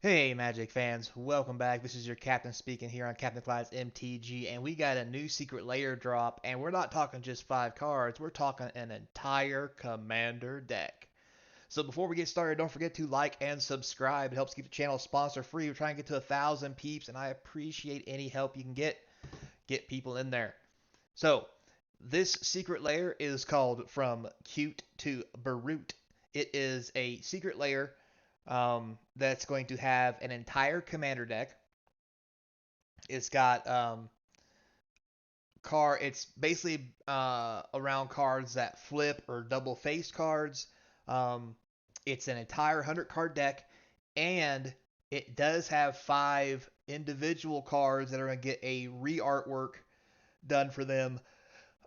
Hey, Magic fans, welcome back. This is your captain speaking here on Captain Clyde's MTG, and we got a new secret layer drop, and we're not talking just 5 cards, we're talking an entire commander deck. So before we get started, don't forget to like and subscribe. It helps keep the channel sponsor free. We're trying to get to 1,000 peeps, and I appreciate any help you can get people in there. So this secret layer is called From Cute to Brute. It is a secret layer that's going to have an entire commander deck. It's got It's basically around cards that flip or double faced cards. Um, it's an entire 100 card deck, and it does have 5 individual cards that are going to get a re artwork done for them.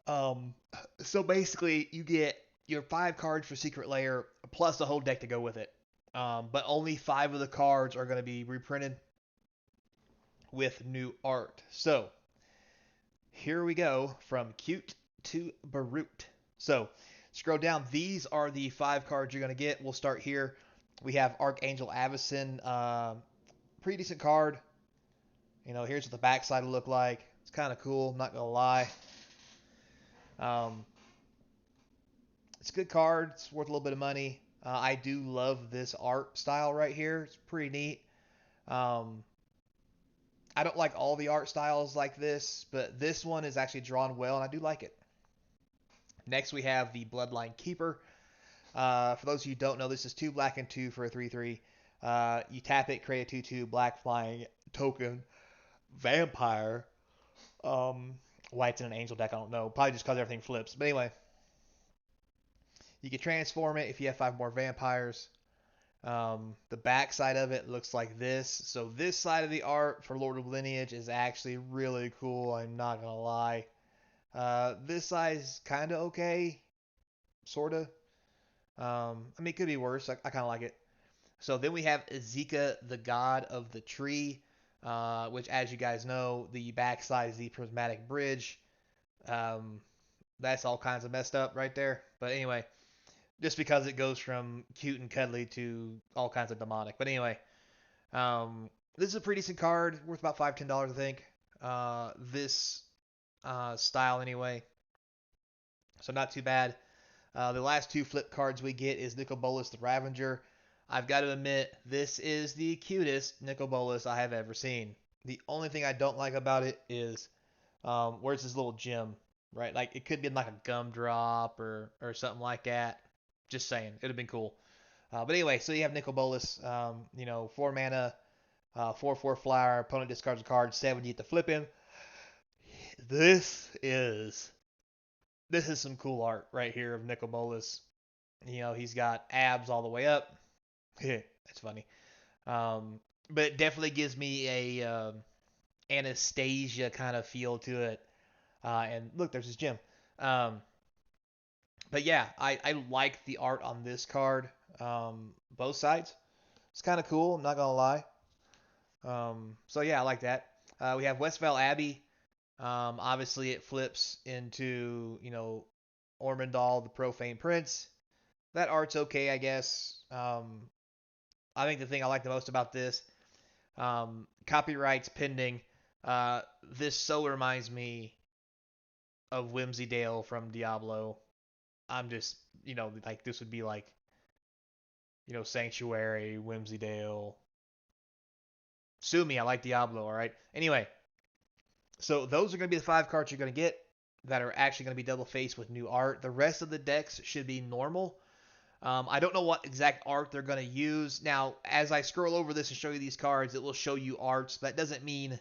Um, so basically, you get your 5 cards for Secret Lair plus a whole deck to go with it. But only 5 of the cards are going to be reprinted with new art. So here we go from cute to brute. So scroll down. These are the 5 cards you're going to get. We'll start here. We have Archangel Avacyn. Pretty decent card. Here's what the backside will look like. It's kind of cool. I'm not going to lie. Um, it's a good card. It's worth a little bit of money. I do love this art style right here. It's pretty neat. Um, I don't like all the art styles like this, but this one is actually drawn well, and I do like it. Next, we have the Bloodline Keeper. For those of you who don't know, this is 2 black and 2 for a 3/3. You tap it, create a 2/2 black flying token vampire. Why it's in an angel deck, I don't know. Probably just because everything flips. But anyway, you can transform it if you have 5 more vampires. The back side of it looks like this. So this side of the art for Lord of Lineage is actually really cool. I'm not gonna lie. This side is kind of okay, sorta. I mean, it could be worse. I kind of like it. So then we have Ezeka, the god of the tree, which, as you guys know, the backside is the prismatic bridge. Um, that's all kinds of messed up right there. But anyway, just because it goes from cute and cuddly to all kinds of demonic. But anyway, this is a pretty decent card, worth about $5-10, I think. This style anyway, so not too bad. The last 2 flip cards we get is Nicol Bolas the Ravager. I've got to admit, this is the cutest Nicol Bolas I have ever seen. The only thing I don't like about it is where's this little gem, right? Like it could be like a gumdrop or something like that. Just saying, it'd have been cool. But anyway, so you have Nicol Bolas, 4 mana, 4/4 flyer. Opponent discards a card, 7 you get to flip him. This is this is some cool art right here of Nicol Bolas. He's got abs all the way up. That's funny. Um, but it definitely gives me a Anastasia kind of feel to it. And look, there's his gem. Um, but yeah, I like the art on this card. Both sides. It's kind of cool. I'm not gonna lie. So yeah, I like that. We have Westvale Abbey. Obviously, it flips into Ormondal, the Profane Prince. That art's okay, I guess. I think the thing I like the most about this, copyrights pending. This so reminds me of Whimsydale from Diablo. I'm just, like this would be like, Sanctuary, Whimsydale. Sue me, I like Diablo, all right? Anyway, so those are going to be the 5 cards you're going to get that are actually going to be double faced with new art. The rest of the decks should be normal. I don't know what exact art they're going to use. Now, as I scroll over this and show you these cards, it will show you arts. That doesn't mean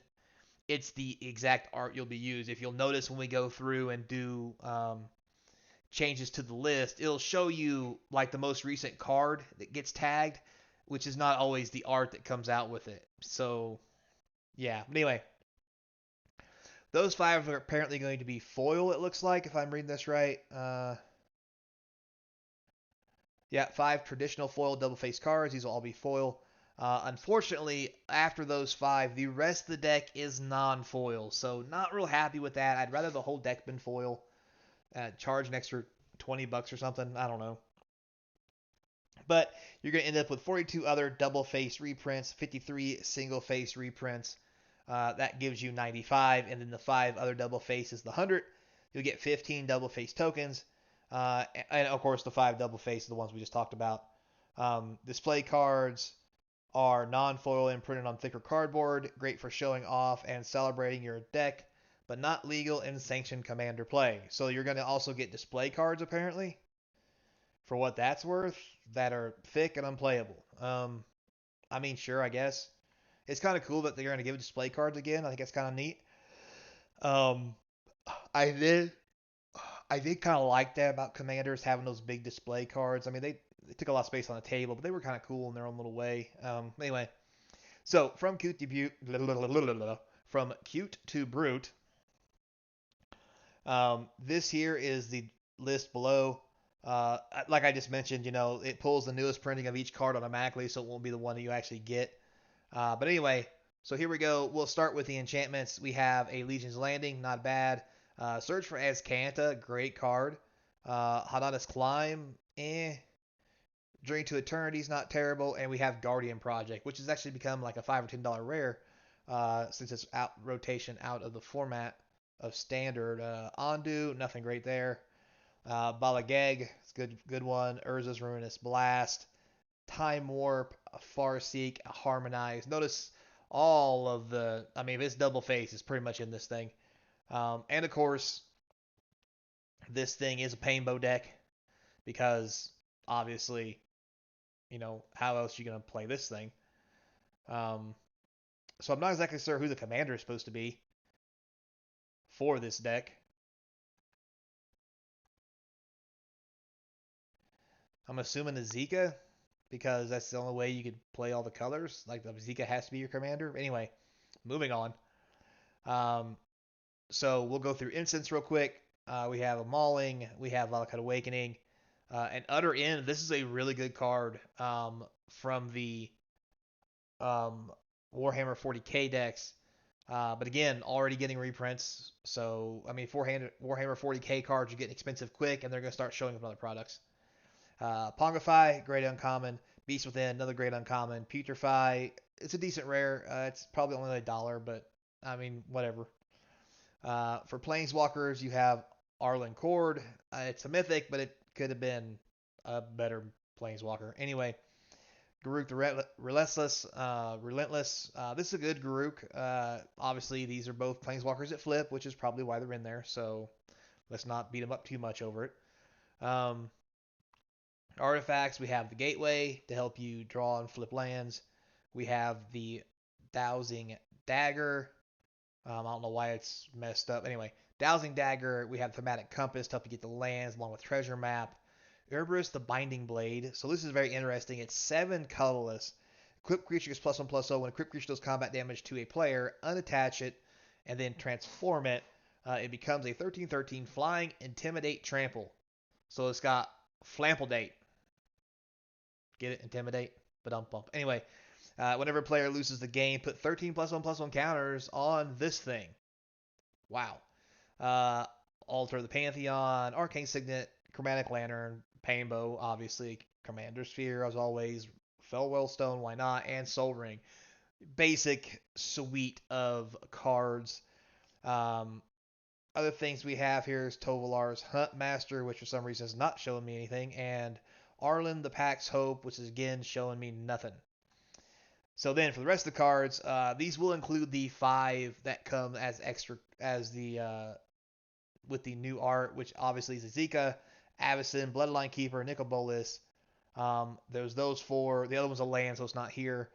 it's the exact art you'll be used. If you'll notice when we go through and do changes to the list, it'll show you like the most recent card that gets tagged, which is not always the art that comes out with it. So, yeah. But anyway, those 5 are apparently going to be foil, it looks like, if I'm reading this right. Yeah, 5 traditional foil double face cards. These will all be foil. Unfortunately, after those 5, the rest of the deck is non-foil, so not real happy with that. I'd rather the whole deck been foil. Charge an extra $20 or something. I don't know. But you're going to end up with 42 other double face reprints, 53 single face reprints. That gives you 95, and then the 5 other double faces, the 100. You'll get 15 double face tokens, and of course the 5 double face, the ones we just talked about. Display cards are non-foil and printed on thicker cardboard, great for showing off and celebrating your deck, but not legal in sanctioned commander play. So you're going to also get display cards apparently, for what that's worth, that are thick and unplayable. I mean, sure, I guess it's kind of cool that they're going to give display cards again. I think it's kind of neat. Um, I did, I did kind of like that about Commanders having those big display cards. I mean, they took a lot of space on the table, but they were kind of cool in their own little way. Anyway, so from cute to brute. This here is the list below. Like I just mentioned, it pulls the newest printing of each card automatically, so it won't be the one that you actually get. But anyway, so here we go. We'll start with the enchantments. We have a Legion's Landing, not bad. Search for Azcanta, great card. Hadada's Climb, eh. Journey to Eternity's not terrible. And we have Guardian Project, which has actually become like a $5 or $10 rare since it's out rotation out of the format of standard. Ondu, nothing great there. Balagag, it's good one. Urza's Ruinous Blast. Time Warp, a Farseek, a Harmonize. Notice all of the, I mean, this double face is pretty much in this thing. And of course, this thing is a Painbow deck because obviously, how else are you going to play this thing? Um, so I'm not exactly sure who the commander is supposed to be for this deck. I'm assuming the Zika because that's the only way you could play all the colors. Like the Zika has to be your commander. Anyway, moving on. Um, so we'll go through instance real quick. We have a Mauling. We have Valakut Awakening. And Utter End. This is a really good card from the um, Warhammer 40k decks. But again, already getting reprints. So, I mean, Warhammer 40k cards are getting expensive quick, and they're going to start showing up in other products. Pongify, great uncommon. Beast Within, another great uncommon. Putrefy, it's a decent rare. It's probably only $1, but I mean, whatever. For Planeswalkers, you have Arlen Cord. It's a mythic, but it could have been a better Planeswalker. Anyway, Garruk the Relentless. This is a good Garruk. Obviously, these are both Planeswalkers that flip, which is probably why they're in there. So let's not beat them up too much over it. Artifacts, we have the Gateway to help you draw and flip lands. We have the Dowsing Dagger. I don't know why it's messed up. Anyway, Dowsing Dagger, we have Thematic Compass to help you get the lands along with Treasure Map. Urberus, the Binding Blade. So this is very interesting. It's 7 colorless. Equipped creature gets +1/+0. When a equipped creature does combat damage to a player, unattach it, and then transform it. It becomes a 13/13 flying, intimidate, trample. So it's got Flampledate. Get it? Intimidate? But bump. Anyway, whenever a player loses the game, put 13 +1/+1 counters on this thing. Wow. Altar of the Pantheon, Arcane Signet, Chromatic Lantern, Painbow, obviously, Commander Sphere, as always, Fellwell Stone, why not, and Soul Ring. Basic suite of cards. Other things we have here is Tovolar's Hunt Master, which for some reason is not showing me anything, and Arlen the Pack's Hope, which is again showing me nothing. So then for the rest of the cards, these will include the 5 that come as extra as the with the new art, which obviously is Zika, Avacyn, Bloodline Keeper, Nicol Bolas. There's those 4. The other one's a land, so it's not here.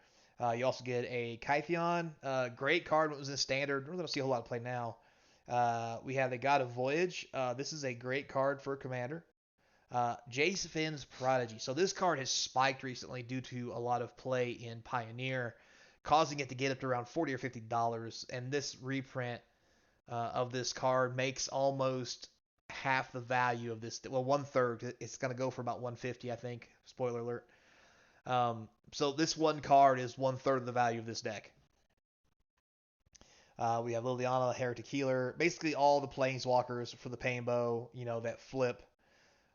You also get a Kytheon. Great card when it was in standard. We're going to see a whole lot of play now. We have the God of Voyage. This is a great card for Commander. Jace Finn's Prodigy. So this card has spiked recently due to a lot of play in Pioneer, causing it to get up to around $40 or $50. And this reprint of this card makes almost half the value of this. Well, 1/3. It's going to go for about 150, I think. Spoiler alert. So this one card is 1/3 of the value of this deck. We have Liliana, Heretic Healer, basically all the Planeswalkers for the Painbow, that flip.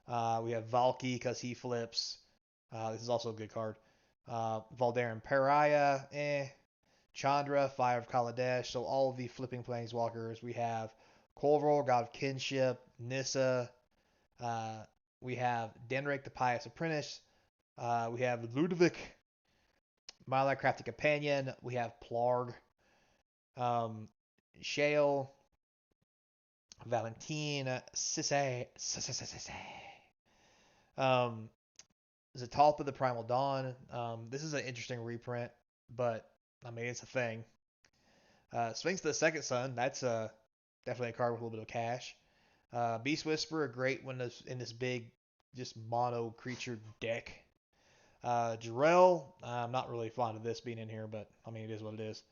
We have Valky because he flips. This is also a good card. Valdarin Pariah, Chandra, Fire of Kaladesh. So all of the flipping planeswalkers. We have Corvor, God of Kinship, Nissa. Uh, we have Denric, the Pious Apprentice. We have Ludovic, Mylar Crafted Companion. We have Plarg, um, Shale, Valentine, Sisse. Um, Zatalpa, the Primal Dawn. This is an interesting reprint, but I mean it's a thing. Sphinx the Second Son. That's definitely a card with a little bit of cash. Beast Whisperer, a great one in this big, just mono creature deck. Jarrell, I'm not really fond of this being in here, but I mean it is what it is.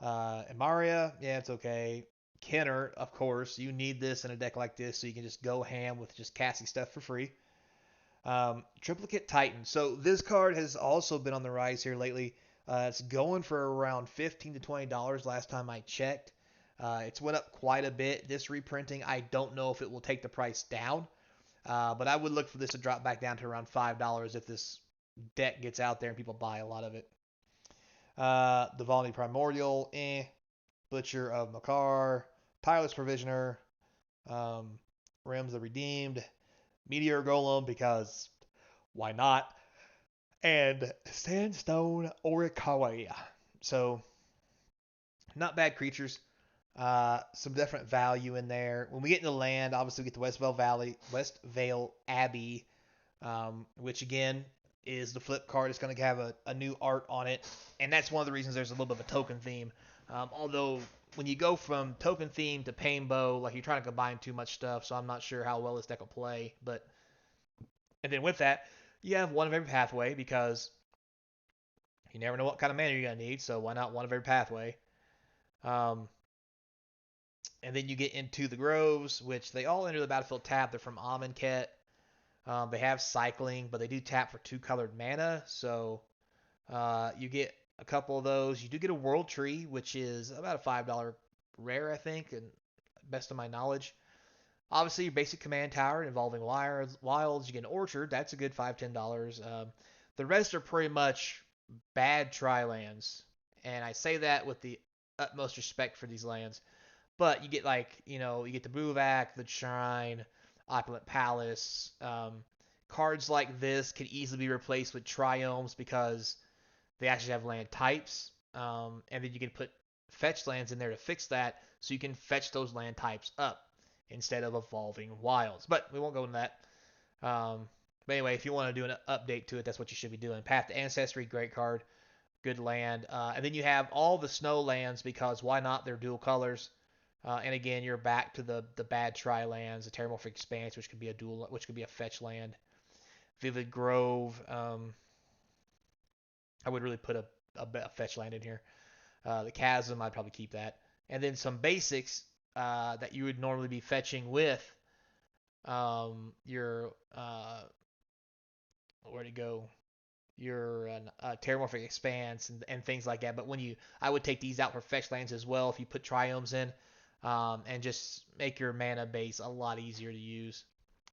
Amaria, yeah, it's okay. Kenner, of course, you need this in a deck like this so you can just go ham with just casting stuff for free. Triplicate Titan. So this card has also been on the rise here lately. It's going for around $15 to $20 last time I checked. It's went up quite a bit. This reprinting, I don't know if it will take the price down, but I would look for this to drop back down to around $5 if this deck gets out there and people buy a lot of it. The Volney Primordial, Butcher of Makar, Tireless Provisioner, um, Rims the Redeemed, Meteor Golem because why not? And Sandstone Orikawa. So not bad creatures. Some definite value in there. When we get into land, obviously we get the West Vale Abbey, which again is the flip card. It's going to have a new art on it, and that's one of the reasons there's a little bit of a token theme. Although when you go from token theme to Painbow, like you're trying to combine too much stuff, so I'm not sure how well this deck will play. But and then with that, you have one of every pathway because you never know what kind of mana you're going to need, so why not one of every pathway? Um, and then you get into the Groves, which they all enter the battlefield tap. They're from Amonkhet. They have cycling, but they do tap for 2 colored mana, so you get a couple of those. You do get a World Tree, which is about a $5 rare, I think, and best of my knowledge. Obviously, your basic command tower involving wilds. You get an Orchard. That's a good $5-10. The rest are pretty much bad tri-lands, and I say that with the utmost respect for these lands. But you get you get the Buvak, the Shrine, Opulent Palace. Cards like this can easily be replaced with Triomes because they actually have land types. And then you can put fetch lands in there to fix that so you can fetch those land types up instead of evolving wilds. But we won't go into that. But anyway, if you want to do an update to it, that's what you should be doing. Path to Ancestry, great card, good land. And then you have all the snow lands because why not? They're dual colors. And again, you're back to the bad tri lands, the Terramorphic Expanse, which could be a fetch land. Vivid Grove. I would really put a fetch land in here. The Chasm, I'd probably keep that. And then some basics that you would normally be fetching with your where'd it go? Your Terramorphic Expanse and things like that. But I would take these out for fetch lands as well if you put Triomes in, and just make your mana base a lot easier to use.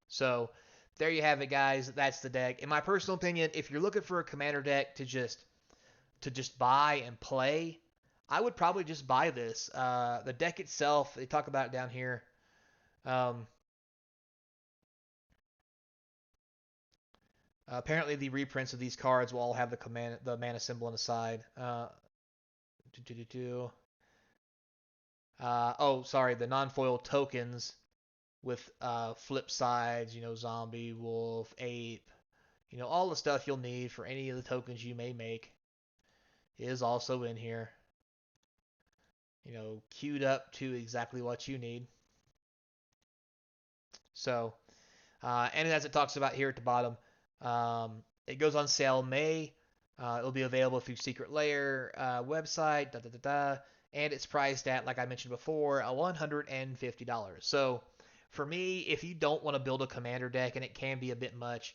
So there you have it, guys. That's the deck. In my personal opinion, if you're looking for a commander deck to just buy and play, I would probably just buy this. The deck itself, they talk about it down here. Um, Apparently, the reprints of these cards will all have the mana symbol on the side. Oh, sorry, the non-foil tokens with flip sides. Zombie, wolf, ape. All the stuff you'll need for any of the tokens you may make is also in here. Queued up to exactly what you need. So, and as it talks about here at the bottom, it goes on sale May. It'll be available through Secret Lair website, and it's priced at, like I mentioned before, $150. So, for me, if you don't want to build a commander deck, and it can be a bit much,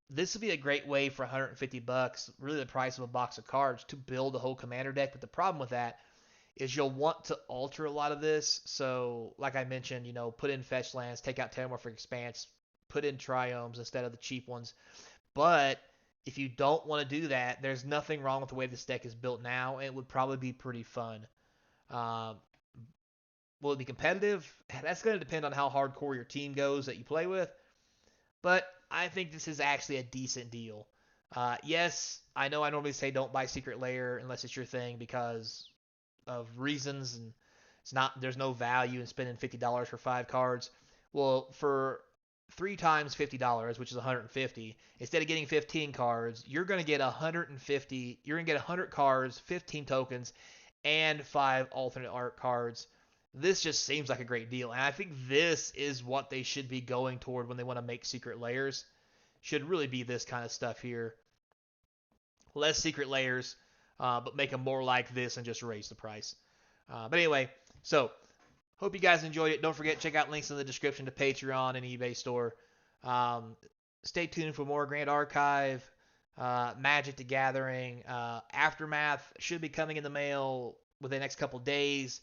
this would be a great way for $150, really the price of a box of cards, to build a whole commander deck. But the problem with that is you'll want to alter a lot of this. So, like I mentioned, put in fetch lands, take out Terramorphic Expanse, put in Triomes instead of the cheap ones. But if you don't want to do that, there's nothing wrong with the way this deck is built now. It would probably be pretty fun. Um, will it be competitive? That's going to depend on how hardcore your team goes that you play with. But I think this is actually a decent deal. Yes, I know I normally say don't buy Secret Lair unless it's your thing because of reasons, and there's no value in spending $50 for 5 cards. Well, for 3 times $50, which is 150, instead of getting 15 cards, you're going to get 150. You're going to get 100 cards, 15 tokens, and 5 alternate art cards. This just seems like a great deal, and I think this is what they should be going toward when they want to make secret layers. Should really be this kind of stuff here. Less secret layers, but make them more like this and just raise the price. But anyway, so hope you guys enjoyed it. Don't forget, check out links in the description to Patreon and eBay store. Um, Stay tuned for more Grand Archive, Magic the Gathering. Aftermath should be coming in the mail within the next couple days.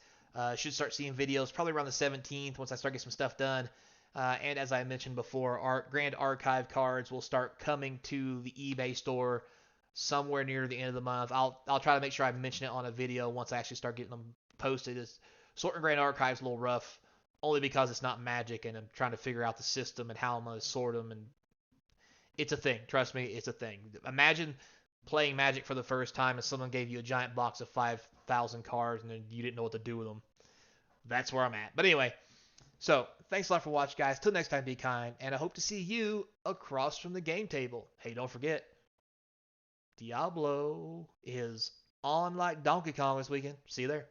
Should start seeing videos probably around the 17th once I start getting some stuff done. And as I mentioned before, our Grand Archive cards will start coming to the eBay store somewhere near the end of the month. I'll try to make sure I mention it on a video once I actually start getting them posted. Sorting Grand Archive's a little rough, only because it's not Magic, and I'm trying to figure out the system and how I'm going to sort them. And it's a thing. Trust me, it's a thing. Imagine playing Magic for the first time and someone gave you a giant box of 5,000 cards and then you didn't know what to do with them. That's where I'm at. But anyway, so thanks a lot for watching, guys. Till next time, be kind, and I hope to see you across from the game table. Hey, don't forget, Diablo is on like Donkey Kong this weekend. See you there.